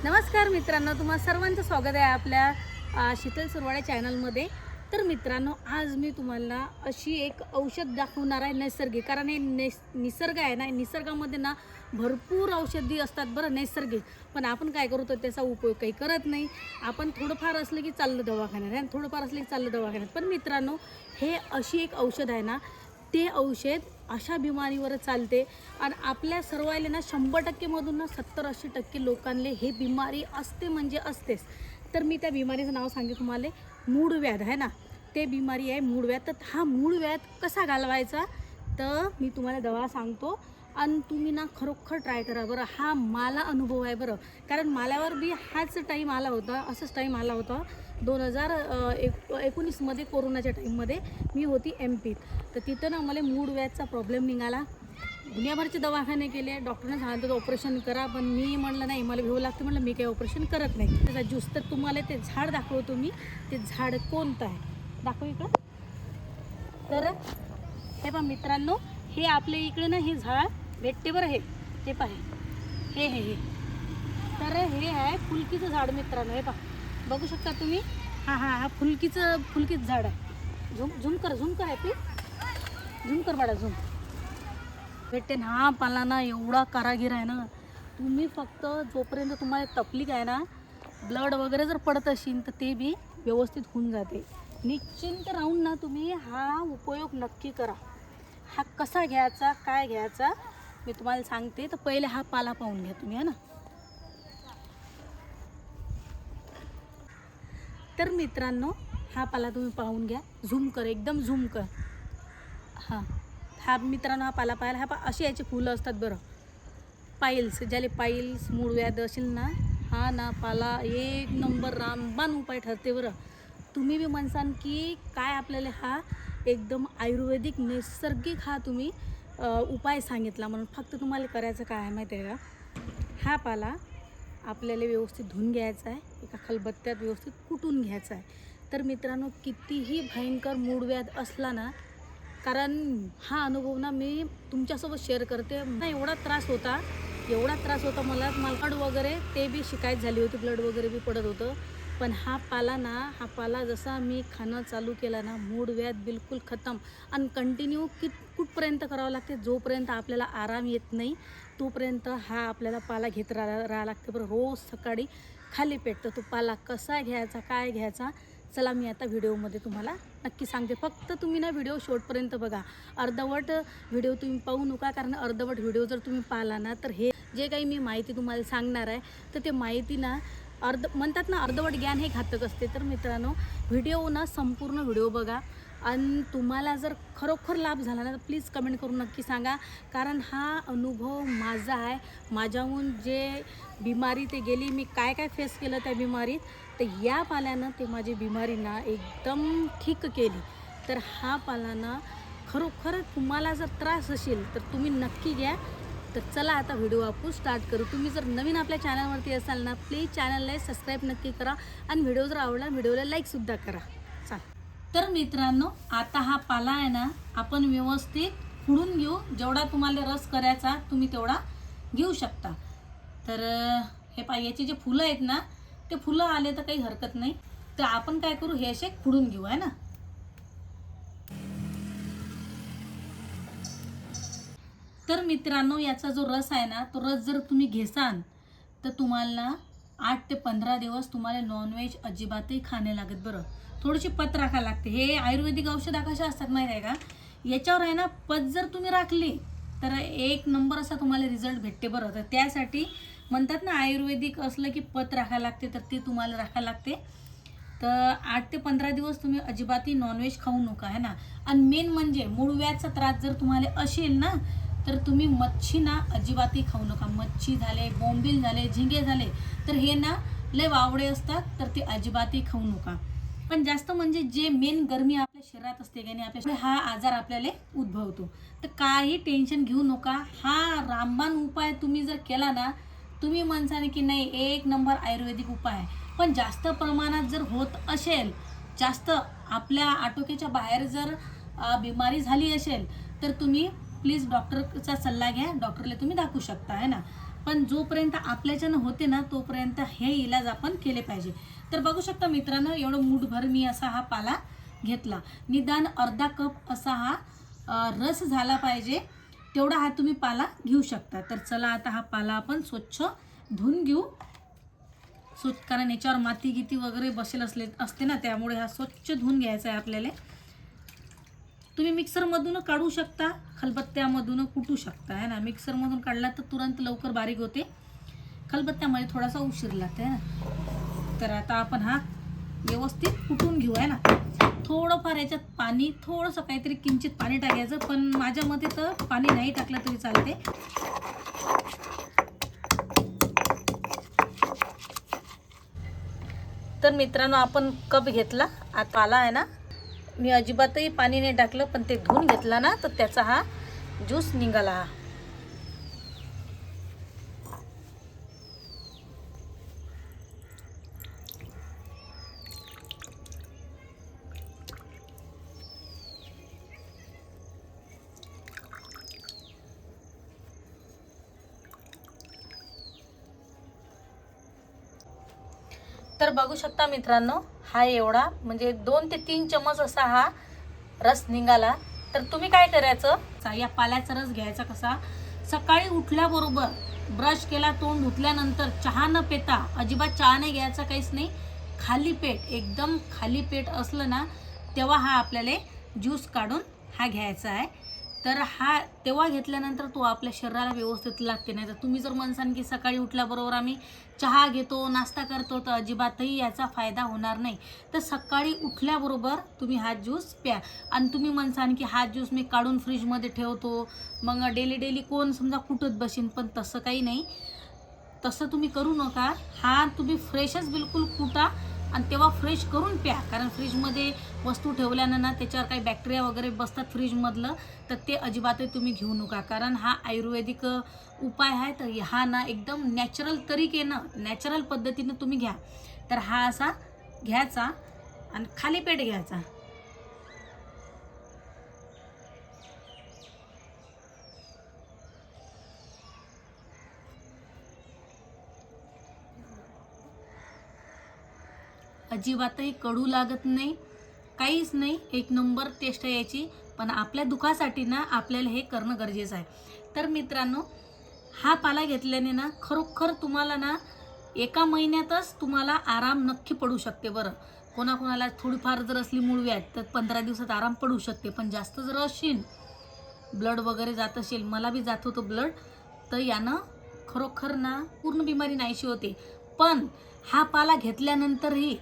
नमस्कार मित्रांनो, तुम्हा सर्वांचं स्वागत आहे आपल्या शीतल सुरवाडे चॅनलमध्ये। तर मित्रांनो, आज मी तुम्हाला अशी एक औषध दाखवणार आहे नैसर्गिक। कारण हे निसर्ग आहे ना, निसर्गामध्ये ना भरपूर औषधी असतात बरं नैसर्गिक, पण आपण काय करतो त्याचा उपयोग काही करत नाही। आपण थोडंफार असलं की चाललं दवाखान्यात आणि थोडंफार असलं की चाललं दवाखान्यात। पण मित्रांनो, हे अशी एक औषध आहे ना, ते औषध अशा बिमारीवर चालते आणि आपल्या सर्वायले ना 100% मधून ना 70-80% लोकांले हे बिमारी असते म्हणजे असतेच। तर मी त्या बिमारीचं नाव सांगते तुम्हाला, मूळव्याध आहे ना, ते बिमारी आहे मूळव्याध। तर हा मूळव्याध कसा घालवायचा तर मी तुम्हाला दवा सांगतो आणि तुम्ही ना खरोखर ट्राय करा बरं। हा मला अनुभव आहे बरं, कारण माल्यावर बी हाच टाईम आला होता, असंच टाईम आला होता 2019मध्ये कोरोनाच्या टाईममध्ये मी होती MP। तर तिथं ना मला मूळव्याधचा प्रॉब्लेम निघाला। दुनियाभरचे दवाखाने केले, डॉक्टरने सांगितलं ऑपरेशन करा, पण मी म्हणलं नाही, मला भेव लागते, म्हणलं मी काही ऑपरेशन करत नाही। त्याचा ज्यूस तर तुम्हाला ते झाड दाखवतो मी, ते झाड कोणतं आहे दाखवू इकडं। तर हे पहा मित्रांनो, हे आपल्या इकडे ना हे झाड भेटते बरं। हे पहा, हे हे हे तर हे आहे फुलकीचं झाड मित्रांनो। हे पहा, बघू शकता तुम्ही। हा फुलकीच झाड आहे। झूम कर आहे प्लीज, झूम कर बाळा, झूम भेटते ना। हा पाला ना एवढा कारागीर आहे ना, तुम्ही फक्त जोपर्यंत तुम्हाला तकलीफ आहे ना, ब्लड वगैरे जर पडत असेल तर ते बी व्यवस्थित होऊन जाते। निश्चिंत राहून ना तुम्ही हा उपयोग नक्की करा। हा कसा घ्यायचा काय घ्यायचा मी तुम्हाला सांगते। तर पहिले हा पाला पाहून घ्या तुम्ही, है ना। तर मित्रांनो, हा पाला तुम्ही पाहून घ्या, झूम कर, एकदम झूम कर। हा मित्रांनो, हा पाला पाहिला, हा अशी याची फुलं असतात बरं। पाईल्स, ज्याले पाईल्स मूळव्याध असेल ना, हा ना पाला एक नंबर रामबाण उपाय ठरते बरं। तुम्ही बी म्हणसान की काय आपल्याला हा एकदम आयुर्वेदिक नैसर्गिक हा तुम्ही उपाय सांगितला म्हणून। फक्त तुम्हाला करायचं काय आहे माहिती आहे का, हा पाला आपल्याला व्यवस्थित धुवून घ्यायचा आहे, एका खलबत्त्यात व्यवस्थित कुटून घ्यायचा आहे। तर मित्रांनो, कितीही भयंकर मूळव्याध असला ना, कारण हा अनुभव ना मी तुमच्यासोबत शेअर करते ना। एवढा त्रास होता मला, ब्लड वगैरे ते बी शिकायत झाली होती, ब्लड वगैरे बी पडत होतं। पण हा पाला जसा मी खाणं चालू केला ना, मूळव्याध बिलकुल खतम। आणि कंटिन्यू कुठपर्यंत करावं लागते, जोपर्यंत आपल्याला आराम येत नाही तोपर्यंत हा आपल्याला पाला घेत राहावं लागते बरं। रोज सकाळी खाली पेट। तर तो पाला कसा घ्यायचा काय घ्यायचा, चला मी आता व्हिडिओमध्ये तुम्हाला नक्की सांगते। फक्त तुम्ही ना व्हिडिओ शेवटपर्यंत बघा, अर्धवट व्हिडिओ तुम्ही पाहू नका। कारण अर्धवट व्हिडिओ जर तुम्ही पाहिला ना, तर हे जे काही मी माहिती तुम्हाला सांगणार आहे, तर ते माहिती ना म्हणतात ना, अर्धवट ज्ञान हे घातक असते। तर मित्रांनो, व्हिडिओ ना संपूर्ण व्हिडिओ बघा आणि तुम्हाला जर खरोखर लाभ झाला ना, तर प्लीज कमेंट करून नक्की सांगा। कारण हा अनुभव माझा आहे, माझ्याहून जे बिमारी ते गेली, मी काय काय फेस केलं त्या बिमारीत, तर या पाल्यानं ते माझी बिमारी ना एकदम ठीक केली। तर हा पाला ना खरोखर तुम्हाला जर त्रास असेल तर तुम्ही नक्की घ्या। तर चला आता व्हिडिओ आपण स्टार्ट करू। तुम्ही जर नवीन आपल्या चॅनलवरती असाल ना, प्लीज चॅनलला सबस्क्राईब नक्की करा आणि व्हिडिओ जर आवडला व्हिडिओला लाईकसुद्धा करा। चाल, तर मित्रांनो, आता हा पाला आहे ना आपण व्यवस्थित खुडून घेऊ। जेवढा तुम्हाला रस करायचा तुम्ही तेवढा घेऊ शकता। तर हे याचे जे फुलं आहेत ना, ते फुलं आले तर काही हरकत नाही। तर आपण काय करू, हे असे खुडून घेऊ, आहे ना। तर मित्रांनो, याचा जो रस आहे ना, तो रस जर तुम्ही घेसाल तर तुम्हाला 8 ते 15 दिवस तुम्हाला नॉनव्हेज अजिबातही खाणे लागत बरं। थोडीशी पत राखा लागते। हे आयुर्वेदिक औषध कशा असतात माहिती आहे का, याच्यावर आहे ना पत जर तुम्ही राखली तर एक नंबर असा तुम्हाला रिझल्ट भेटते बरं। तर त्यासाठी म्हणतात ना, आयुर्वेदिक असलं की पत राखा लागते, तर ते तुम्हाला राखा लागते। तर 8 ते 15 दिवस तुम्ही अजिबातही नॉनव्हेज खाऊ नका, आहे ना। आणि मेन म्हणजे मूळव्याधचा त्रास जर तुम्हाला असेल ना, तर तुम्ही मच्छी ना अजिबातही खाऊ नका। मच्छी झाले, बोंबील झाले, झिंगे झाले, तर हे ना लय वावडे असतात, तर ते अजिबातही खाऊ नका। पण जास्त म्हणजे जे मेन गरमी आपल्या शरीरात असते की नाही, आपल्या हा आजार आपल्याला उद्भवतो। तर काही टेन्शन घेऊ नका। हा रामबाण उपाय तुम्ही जर केला ना, तुम्ही म्हणसाल की नाही एक नंबर आयुर्वेदिक उपाय आहे। पण जास्त प्रमाणात जर होत असेल, जास्त आपल्या आटोक्याच्या बाहेर जर बिमारी झाली असेल, तर तुम्ही प्लीज डॉक्टरचा सल्ला घ्या, डॉक्टरला तुम्ही दाखवू शकता, आहे ना। पण जोपर्यंत आपल्याच्यानं होते ना तोपर्यंत हे इलाज आपण केले पाहिजे. तर बघू शकता मित्रांनो, एवढं मूठभर मी असा हा पाला घेतला. निदान अर्धा कप असा हा रस झाला पाहिजे, तेवढा हा तुम्ही पाला घेऊ शकता. तर चला आता हा पाला आपण स्वच्छ धुवून घेऊ. कारण याच्यावर माती गिती वगैरे बसेल असते ना, त्यामुळे हा स्वच्छ धुवून घ्यायचा आहे आपल्याला. तुम्ही मिक्सरमधून काढू शकता, खलबत्त्यामधून कुटू शकता है ना. मिक्सरमधून काढला तर तुरंत लवकर बारीक होते, खलबत्त्यामध्ये थोडासा उशीर लागते है ना. तर आता आपण हा व्यवस्थित कुटून घेऊ आहे ना. थोडंफार याच्यात पाणी, थोडंसं काहीतरी किंचित पाणी टाकायचं, पण माझ्या मते तर पाणी नाही टाकलं तरी चालते. तर मित्रांनो, आपण कप घेतला, आता पाला आहे ना, मी अजिबातही पाणी नाही टाकलं, पण ते धुवून घेतला ना तर त्याचा हा ज्यूस निघाला. तर बघू शकता मित्रांनो, हा एवढा म्हणजे 2 ते 3 चमच असा हा रस निघाला. तर तुम्ही काय करायचं, या पाल्याचा रस घ्यायचा कसा, सकाळी उठल्याबरोबर ब्रश केला, तोंड धुतल्यानंतर चहा न पिता, अजिबात चहा नाही घ्यायचा, काहीच नाही, खाली पेट, एकदम खाली पेट असलं ना तेव्हा हा आपल्याला ज्यूस काढून हा घ्यायचा आहे. तर हा तेव्हा घेतल्यानंतर तो आपल्या शरीराला व्यवस्थित लागते. नाही तर तुम्ही जर म्हणसान की सकाळी उठल्याबरोबर आम्ही चहा घेतो, नाश्ता करतो, तर अजिबातही याचा फायदा होणार नाही. तर सकाळी उठल्याबरोबर तुम्ही हा ज्यूस प्या. आणि तुम्ही म्हणसान की हा ज्यूस मी काढून फ्रीजमध्ये ठेवतो, मग डेली कोण समजा कुटत बसीन, पण तसं काही नाही, तसं तुम्ही करू नका. हा तुम्ही फ्रेशच बिलकुल कुटा आणि तेव्हा फ्रेश करून प्या. कारण फ्रीजमध्ये वस्तू ठेवल्यानं ना त्याच्यावर काही बॅक्टेरिया वगैरे बसतात फ्रीजमधलं, तर ते अजिबातही तुम्ही घेऊ नका. कारण हा आयुर्वेदिक उपाय आहे, तर हा ना एकदम नॅचरल तरीकेनं, नॅचरल पद्धतीनं तुम्ही घ्या. तर हा असा घ्यायचा आणि खाली पेट घ्यायचा. अजिबातही कडू लागत नाही, काहीच नाही, एक नंबर टेस्ट आहे याची. पण आपल्या दुखासाठी ना आपल्याला हे करणं गरजेचं आहे. तर मित्रांनो, हा पाला घेतल्याने ना खरोखर तुम्हाला ना 1 महिन्यातच तुम्हाला आराम नक्की पडू शकते. बरं, कोणाकोणाला थोडीफार जर असली मूळव्याध तर 15 दिवसात आराम पडू शकते, पण जास्त जर असेल, ब्लड वगैरे जात असेल, मला बी जात होतं ब्लड, तर यानं खरोखर ना पूर्ण बिमारी नाहीशी होते. पण हा पाला घेतल्यानंतरही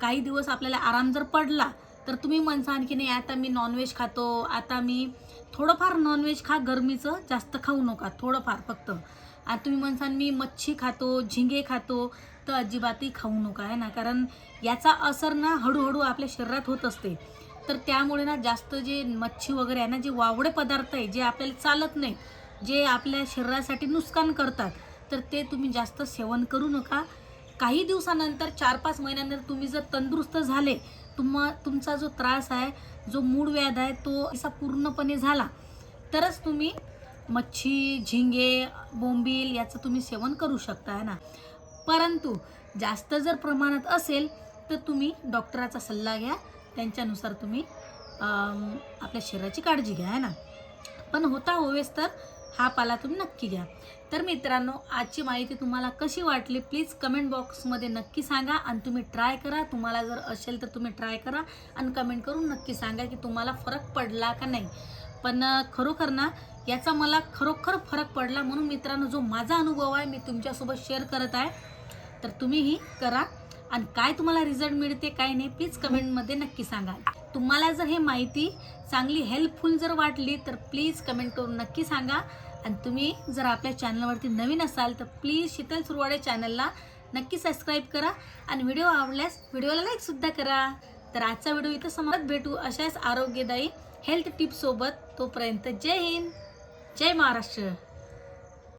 काही दिवस आपल्याला आराम जर पडला तर तुम्ही म्हणसान की नाही आता मी नॉनव्हेज खातो, आता मी थोडंफार नॉनव्हेज खा, गरमीचं जास्त खाऊ नका, थोडंफार फक्त. आणि तुम्ही म्हणसान मी मच्छी खातो, झिंगे खातो, तर अजिबातही खाऊ नका आहे ना. कारण याचा असर ना हळूहळू आपल्या शरीरात होत असते. तर त्यामुळे ना जास्त जे मच्छी वगैरे आहे ना, जे वावडे पदार्थ आहे, जे आपल्याला चालत नाही, जे आपल्या शरीरासाठी नुकसान करतात, तर ते तुम्ही जास्त सेवन करू नका. काही दिवसानंतर 4-5 महिन्यानंतर तुम्ही जर तंदुरुस्त झाले, तुमचा जो त्रास आहे, जो मूळव्याध आहे, तो असा पूर्णपणे झाला, तरच तुम्ही मच्छी, झिंगे, बोंबील याचं तुम्ही सेवन करू शकता आहे ना. परंतु जास्त जर प्रमाणात असेल तर तुम्ही डॉक्टराचा सल्ला घ्या, त्यांच्यानुसार तुम्ही आपल्या शरीराची काळजी घ्या आहे ना. पण होता होवेस तर हा पाला तुम्ही नक्की घ्या. तर मित्रांनो, आजची माहिती तुम्हाला कशी वाटली प्लीज कमेंट बॉक्समध्ये नक्की सांगा. आणि तुम्ही ट्राय करा, तुम्हाला जर असेल तर तुम्ही ट्राय करा आणि कमेंट करून नक्की सांगा की तुम्हाला फरक पडला का नाही. पण खरोखर ना याचा मला खरोखर फरक पडला, म्हणून मित्रांनो जो माझा अनुभव आहे मी तुमच्यासोबत शेअर करत आहे. तर तुम्हीही करा आणि काय तुम्हाला रिझल्ट मिळते काय नाही प्लीज कमेंटमध्ये नक्की सांगा. तुम्हाला जर हे माहिती चांगली हेल्पफुल जर वाटली तर प्लीज कमेंट करून नक्की सांगा. आणि तुम्ही जर आपल्या चॅनलवरती नवीन असाल तर प्लीज शीतल सुरवाडे चॅनलला नक्की सबस्क्राईब करा आणि व्हिडिओ आवडल्यास व्हिडिओला लाईकसुद्धा करा. तर आजचा व्हिडिओ इथं समाप्त, भेटू अशाच आरोग्यदायी हेल्थ टिप्ससोबत. तोपर्यंत जय हिंद, जय महाराष्ट्र.